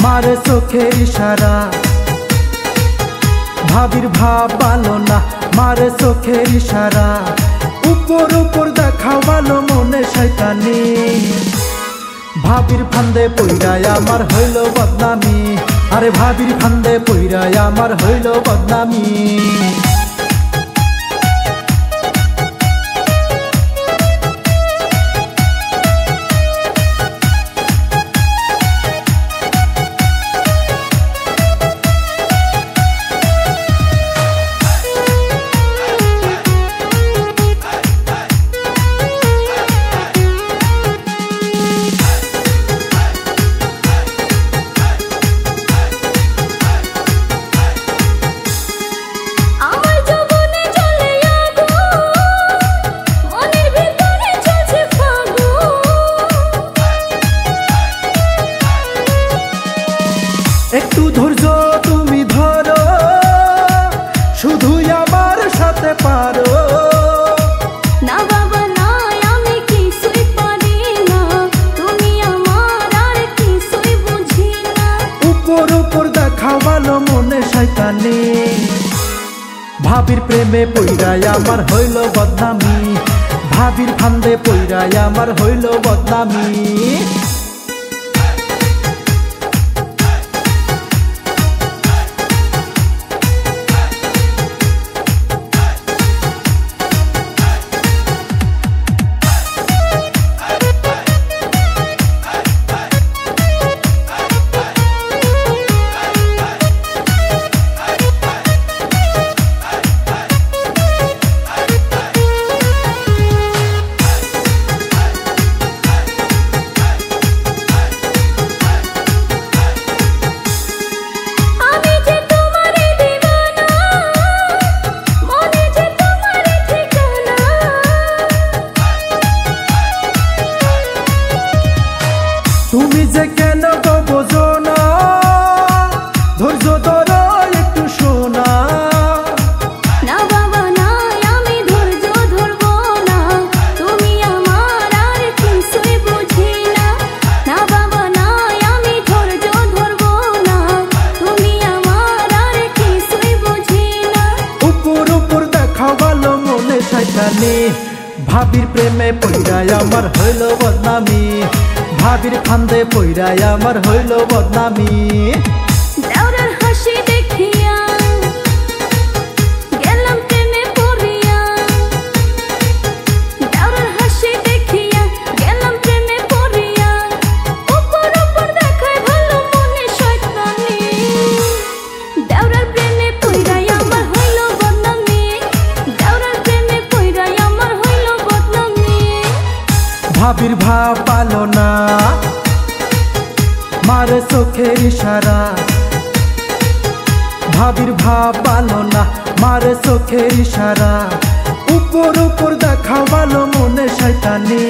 मारे चोखेर इशारा भाबिर भाव भालो ना मारे चोखेर इशारा ऊपर ऊपर देखाओ भालो मने शयतानी भाबिर फांदे पइराय आमार हইলো बदनामी अरे भाबिर फांदे पइराय आमार हইলো बदनामी একটু ধৈর্য তুমি ধরো শুধু আমার সাথে পারো না বাবা না আমি কিছুই পারি না তুমি আমার আর কিছুই বুঝি না উপর উপর দেখাও ভালো মনে শয়তানি ভাবির প্রেমে পইরায় আমার হইলো বদনামি ভাবির ফান্দে পইরায় আমার হইলো বদনামি তুমি যে কেন গো বোঝো না ধৈর্য ধরো একটু শোনা না বাবা না আমি ধৈর্য ধরবো না তুমি আমার আর কিছুই বুঝি না না বাবা না আমি ধৈর্য ধরবো না তুমি আমার আর কিছুই বুঝি না উপর উপর দেখাও ভালো মনে শয়তানি ভাবির প্রেমে পইরায় আমার হইলো বদনামি ভাবির ফান্দে পইরায় আমার হইলো বদনামি দেওরার হাসি দেখিয়া গেলাম প্রেমে পড়িয়া দেওরার হাসি দেখিয়া গেলাম প্রেমে পড়িয়া উপর উপর দেখায় ভালো মনে শয়তানি দেওরার প্রেমে পইরায় আমার হইলো বদনামি দেওরার প্রেমে পইরায় আমার হইলো বদনামি ভাবির ভাব ভালো না मारे चोखेर इशारा भाबिर भाव भालो ना मारे चोखेर इशारा ऊपर ऊपर देखाओ भालो मने शयतानी।